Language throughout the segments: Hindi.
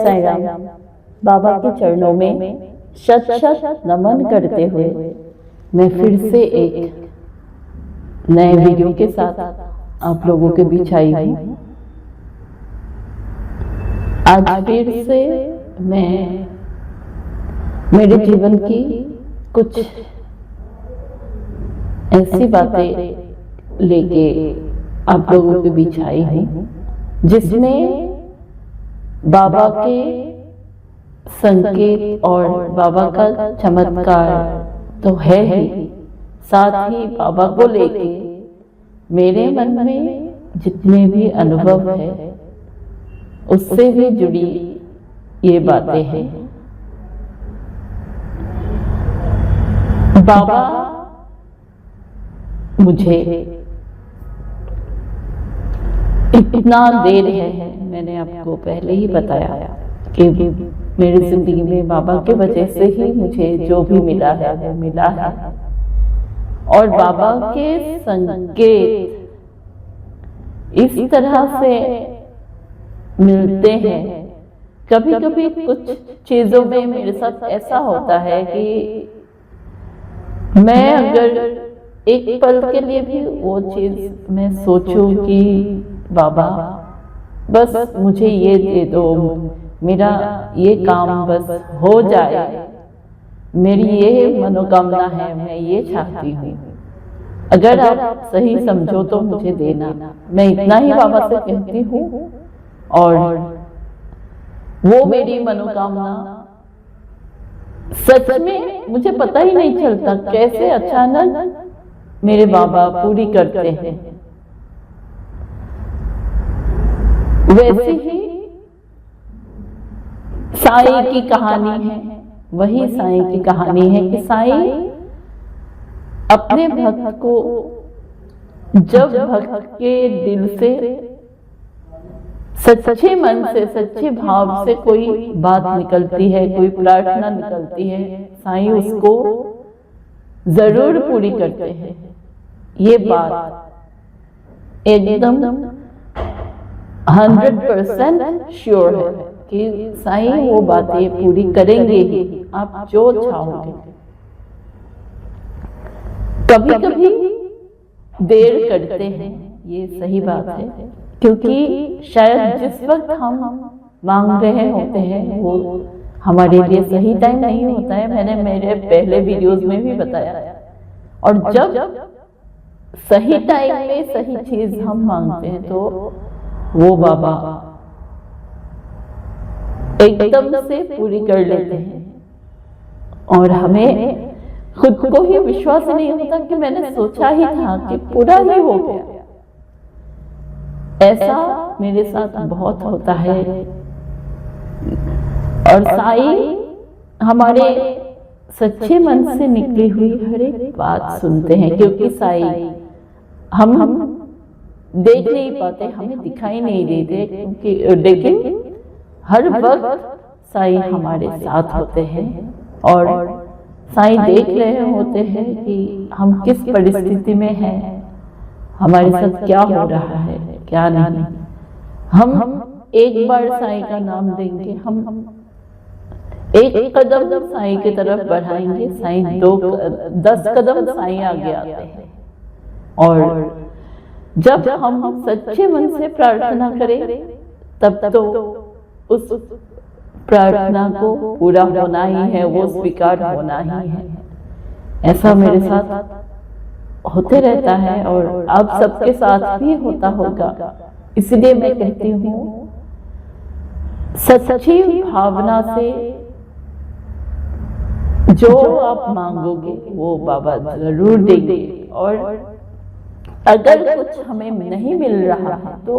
साईं राम। बाबा के चरणों में शत शत नमन करते हुए मैं फिर से एक नए वीडियो के साथ आप लोगों के बीच आई हूँ। आज फिर से मैं मेरे जीवन की कुछ ऐसी बातें लेके आप लोगों के बीच आई हूँ जिसमें बाबा के संकेत और बाबा का चमत्कार तो है ही, साथ ही बाबा को लेके मेरे मन में जितने भी अनुभव है उससे भी जुड़ी ये बातें हैं। बाबा मुझे इतना देर है, मैंने आपको पहले ही बताया कि मेरी जिंदगी में बाबा के वजह से ही मुझे जो भी मिला है वो मिला है। और बाबा के संकेत इस तरह से मिलते हैं। कभी कभी कुछ चीजों में मेरे साथ ऐसा होता है कि मैं अगर एक पल के लिए भी वो चीज मैं सोचूं कि बाबा बस मुझे ये दे दो, मेरा ये काम बस हो जाए, मेरी ये मनोकामना है, मैं ये चाहती हूँ, अगर आप सही समझो तो मुझे देना। मैं इतना ही बाबा से कहती हूँ और वो मेरी मनोकामना सच में मुझे पता ही नहीं चलता कैसे अचानक मेरे बाबा पूरी करते हैं। वैसे ही साईं की कहानी है, वही साईं की कहानी है कि साईं अपने भक्त को जब भक्त के दिल से सच्चे मन से सच्चे भाव से कोई बात निकलती है, कोई प्रार्थना निकलती है, साईं उसको जरूर पूरी करते हैं। ये बात एकदम 100% श्योर है कि साईं वो बातें पूरी करेंगे ही, आप जो चाहोगे। कभी कभी देर करते हैं, ये सही बात है, क्योंकि शायद जिस वक्त हम मांग रहे होते हैं वो हमारे लिए सही टाइम नहीं होता है। मैंने मेरे पहले वीडियोस में भी बताया। और जब सही टाइम में सही चीज हम मांगते हैं तो वो बाबा एकदम से पूरी कर लेते हैं और हमें खुद को ही विश्वास नहीं होता कि मैंने सोचा ही था कि पूरा ही हो गया। ऐसा मेरे साथ बहुत होता है। और साईं हमारे सच्चे मन से निकली हुई हर एक बात सुनते हैं, क्योंकि साईं हम देख नहीं पाते, हमें दिखाई नहीं देते, क्योंकि लेकिन हर वक्त साईं हमारे साथ होते हैं और साईं देख रहे होते हैं कि हम किस परिस्थिति में हैं, हमारे साथ क्या हो रहा है क्या नहीं। हम एक बार साईं का नाम देंगे, हम एक कदम साईं की तरफ बढ़ाएंगे, साईं 10 कदम साईं आगे आते हैं। और जब हम सच्चे मन से प्रार्थना करें तब तो उस प्रार्थना को पूरा होना ही है, वो स्वीकार होना ही है। ऐसा मेरे साथ होते रहता है और आप सबके साथ भी होता होगा। इसलिए मैं कहती हूँ सच्ची भावना से जो आप मांगोगे वो बाबा जरूर देंगे। और अगर कुछ हमें नहीं मिल रहा है तो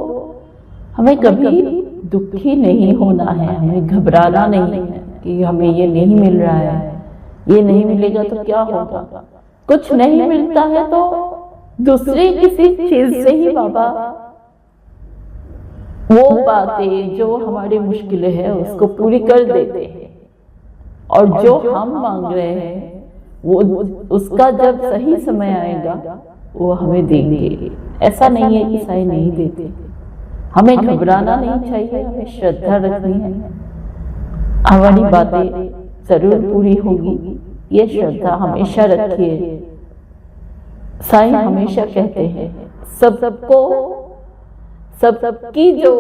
हमें कभी दुखी नहीं होना है, हमें घबराना नहीं है कि हमें ये नहीं मिल रहा है, ये नहीं मिलेगा तो क्या होगा। कुछ नहीं मिलता है तो दूसरी किसी चीज से ही बाबा वो बातें जो हमारी मुश्किलें हैं उसको पूरी कर देते हैं। और जो हम मांग रहे हैं वो उसका जब सही समय आएगा वो हमें देंगे। ऐसा नहीं है कि साईं नहीं देते। हमें घबराना नहीं चाहिए, हमें श्रद्धा रखनी है हमारी बातें जरूर पूरी होगी, ये श्रद्धा हमेशा रखिए। साईं हमेशा कहते हैं सबको सबकी जो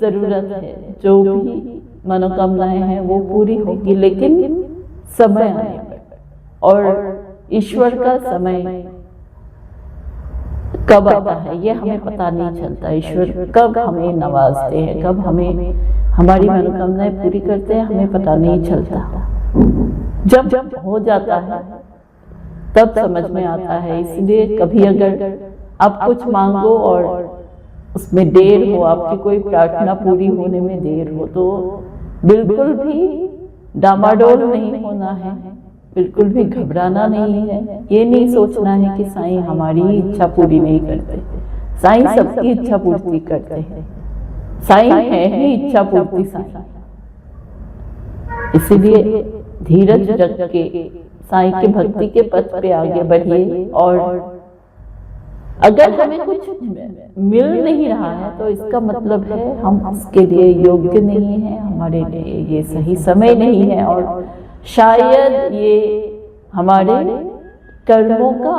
जरूरत है, जो भी मनोकामनाएं हैं वो पूरी होगी, लेकिन समय आने पर। और ईश्वर का समय कब आता है ये हमें पता नहीं चलता। ईश्वर कब हमें नवाजते हैं, कब हमें हमारी मनोकामनाएं पूरी करते हैं, हमें पता नहीं चलता। जब हो जाता है तब समझ में आता है। इसलिए कभी अगर आप कुछ मांगो और उसमें देर हो, आपकी कोई प्रार्थना पूरी होने में देर हो, तो बिल्कुल भी डामाडोल नहीं होना है, बिल्कुल भी घबराना नहीं है। ये नहीं सोचना है कि साईं हमारी इच्छा पूरी नहीं करते। साईं सबकी इच्छा पूर्ति करते हैं। साईं है ही इच्छा पूर्ति साईं। इसीलिए धीरज रख के साईं के भक्ति के पथ पे आगे बढ़िए। और अगर हमें कुछ मिल नहीं रहा है तो इसका मतलब है हम उसके लिए योग्य नहीं है, हमारे लिए ये सही समय नहीं है, और शायद ये हमारे कर्मों का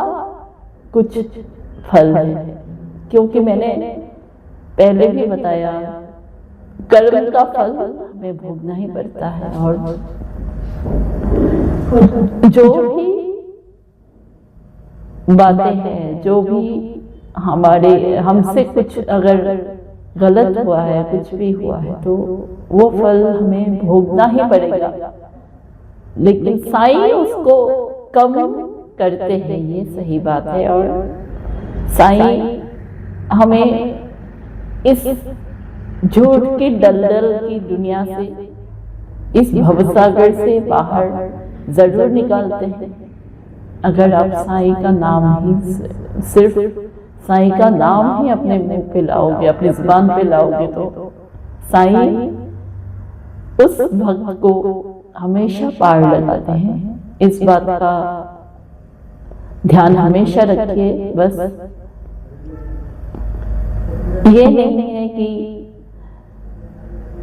कुछ फल है। क्योंकि मैंने पहले भी बताया, कर्म का फल हमें भोगना ही पड़ता है। और जो भी बातें हैं, जो भी हमसे कुछ अगर गलत हुआ है, कुछ भी हुआ है, तो वो फल हमें भोगना ही पड़ेगा। लेकिन साईं उसको कम करते हैं, ये सही बात है। और साईं हमें इस झूठ की दलदल की दुनिया से, इस भवसागर से बाहर जरूर निकालते हैं। अगर आप साईं का नाम ही, सिर्फ साईं का नाम ही अपने मुंह पे लाओगे, अपनी जुबान पे लाओगे, तो साईं उस भक्त को हमेशा पार लगाते हैं। इस बात का ध्यान हमेशा रखिए। बस ये नहीं है कि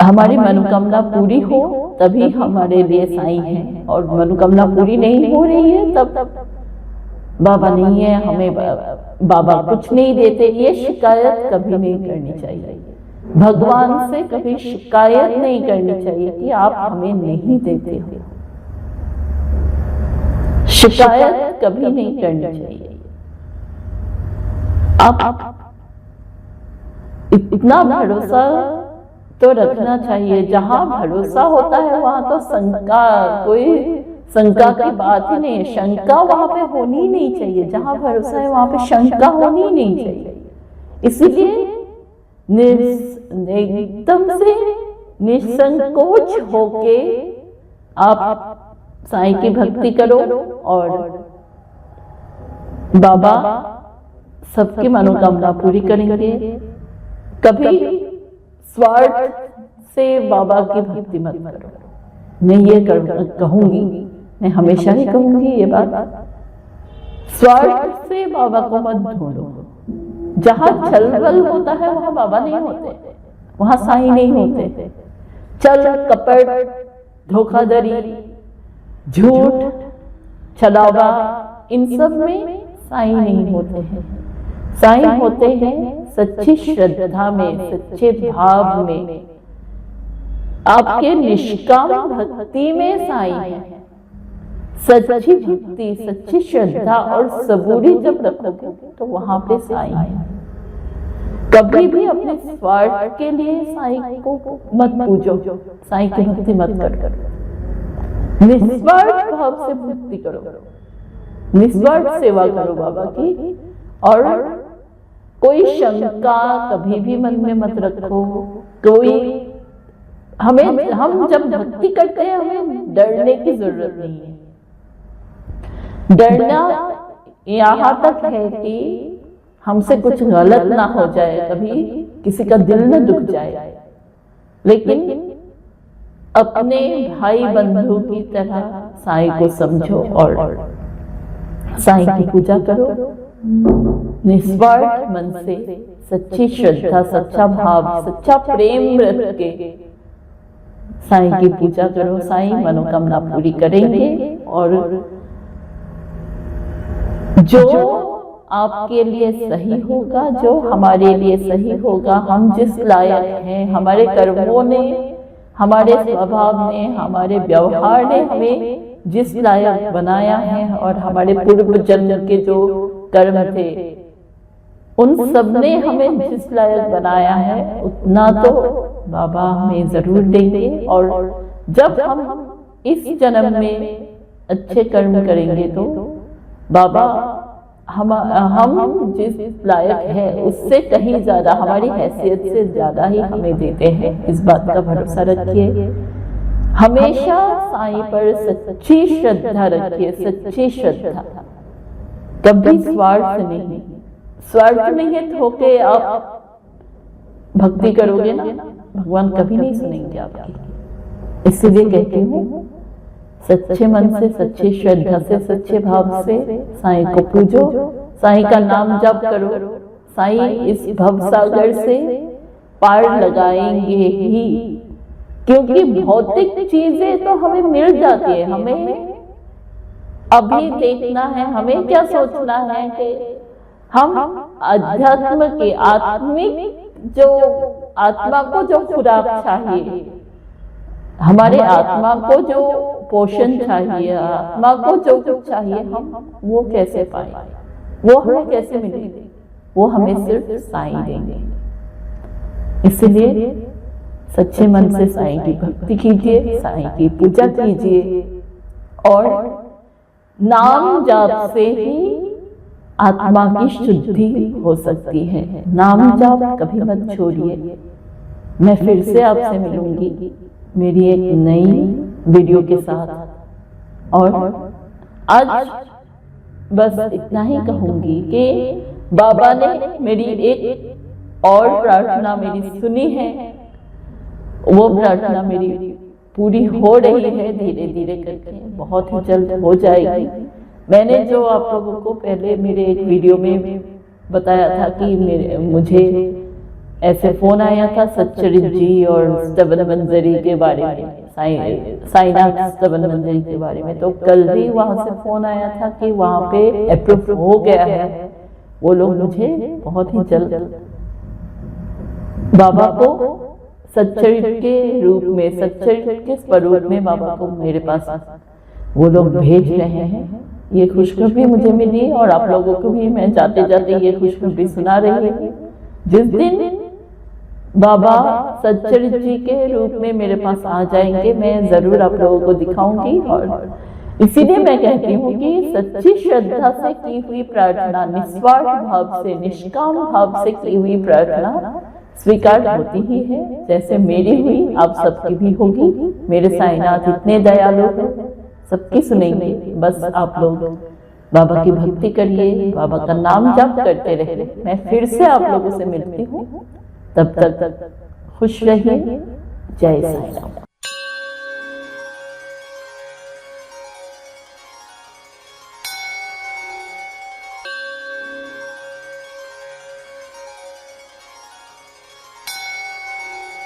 हमारी मनोकामना पूरी हो तभी हमारे लिए साईं है, और मनोकामना पूरी नहीं हो रही है तब बाबा नहीं है, हमें बाबा कुछ नहीं देते। ये शिकायत कभी नहीं करनी चाहिए। भगवान से कभी शिकायत नहीं करनी चाहिए कि आप हमें नहीं देते हो। शिकायत कभी नहीं करनी चाहिए। आप इतना भरोसा तो रखना चाहिए। जहां भरोसा होता है वहां तो कोई शंका की बात ही नहीं है। शंका वहां पे होनी ही नहीं चाहिए। जहां भरोसा है वहां पे शंका होनी ही नहीं चाहिए। इसीलिए एकदम से निसंकोच होके आप साईं की भक्ति करो, और बाबा सबकी मनोकामना पूरी करेंगे। कभी स्वार्थ से बाबा की भक्ति मत करो। मैं ये कहूंगी, मैं हमेशा ही कहूंगी ये बात, स्वार्थ से बाबा को मत ढूंढो। जहां छलबल होता है वहां बाबा नहीं होते, वहां साईं नहीं होते। छल कपट, धोखाधड़ी, झूठ, छलावा, इन सब में साईं नहीं होते हैं। साईं होते हैं सच्ची श्रद्धा में, सच्चे भाव में, आपके निष्काम भक्ति में साईं है। सच्ची भक्ति, सच्ची श्रद्धा और सबूरी जब रखोगे तो वहां पे साईं है। कभी भी अपने स्वार्थ के लिए साईं को मत पूजो, साईं की भक्ति मत करो। निस्वार्थ भाव से भक्ति करो, निस्वार्थ सेवा करो बाबा की। और कोई शंका कभी भी मन में मत रखो। हम जब भक्ति करते हैं हमें डरने की जरूरत नहीं है। डरना यहाँ तक है कि हमसे कुछ गलत ना हो जाए, कभी किसी का दिल न दुख जाए, लेकिन अपने भाई बंधु की तरह साईं को समझो और साईं की पूजा करो। निस्वार्थ मन से, सच्ची श्रद्धा, सच्चा भाव, सच्चा प्रेम रख के साईं की पूजा करो, साईं मनोकामना पूरी करेंगे। और जो आपके लिए सही होगा, जो हमारे लिए सही होगा, हम जिस लायक हैं, हमारे कर्मों ने, हमारे स्वभाव ने, हमारे व्यवहार ने हमें जिस लायक बनाया है, और हमारे पूर्व जन्म के जो कर्म थे उन सब ने हमें जिस लायक बनाया है, उतना तो बाबा हमें जरूर देंगे। और जब हम इस जन्म में अच्छे कर्म करेंगे तो बाबा हम जिस लायक है उससे कहीं ज्यादा, हमारी हैसियत से ज्यादा ही हमें देते हैं। इस बात का भरोसा रखिए। हमेशा साईं पर सच्ची श्रद्धा रखिए, सच्ची श्रद्धा, कभी स्वार्थ नहीं। स्वार्थ निहित होके आप भक्ति करोगे ना, भगवान कभी नहीं सुनेंगे आपकी। इसलिए कहती हूँ, सच्चे मन से, सच्ची श्रद्धा से, सच्चे भाव से साईं को पूजो, साईं का नाम जप करो। साईं इस भवसागर से पार लगाएंगे ही, क्योंकि भौतिक चीजें तो हमें मिल जाती है। हमें अभी देखना है, हमें क्या सोचना है कि हम अध्यात्म के, आत्मिक, जो आत्मा को जो खुराक चाहिए, हमारे आत्मा को जो पोषण चाहिए, आत्मा को जो कुछ चाहिए, हम वो कैसे पाए, वो हमें कैसे मिलेगी? वो हमें सिर्फ साईं देंगे। इसलिए सच्चे मन से साईं की भक्ति कीजिए, साईं की पूजा कीजिए, और नाम जाप से ही आत्मा की शुद्धि हो सकती है। नाम जाप कभी मत छोड़िए। मैं फिर से आपसे मिलूंगी मेरी एक नई वीडियो के साथ, और आज बस इतना ही कहूंगी कि बाबा ने मेरी एक और प्रार्थना मेरी सुनी है। वो प्रार्थना मेरी पूरी हो रही है, धीरे धीरे करके, बहुत ही जल्द हो जाएगी। मैंने जो आप लोगों को पहले मेरे एक वीडियो में बताया था कि मुझे ऐसे फोन आया था सच्चरित जी और स्तवन मंजरी के बारे में, साईनाथ स्तवन मंजरी के बारे में। तो कल भी वहां से फोन आया था कि वहां पे अप्रूव हो गया है। वो लोग मुझे बहुत ही जल्द बाबा को सच्चरित के रूप में, सच्चरित के स्वरूप में बाबा को मेरे पास वो लोग भेज रहे हैं। ये खुशखबरी मुझे मिली, और आप लोगों को भी मैं जाते जाते ये खुशखबरी सुना रही हूँ। जिस दिन बाबा सच्चरित जी के रूप में मेरे पास आ जाएंगे, मैं जरूर आप लोगों को दिखाऊंगी। और इसीलिए मैं कहती हूँ कि सच्ची श्रद्धा से की हुई प्रार्थना, निस्वार्थ भाव से, निष्काम भाव से की हुई प्रार्थना स्वीकार होती ही है। जैसे मेरी हुई, आप सबकी भी होगी। मेरे साईनाथ इतने दयालु हैं, सबकी सुनेंगे। बस आप लोग बाबा की भक्ति करिए, बाबा का नाम जप करते रहिए। मैं फिर से आप लोगों से मिलती हूँ, तब तक खुश रहिए। जय साईं राम।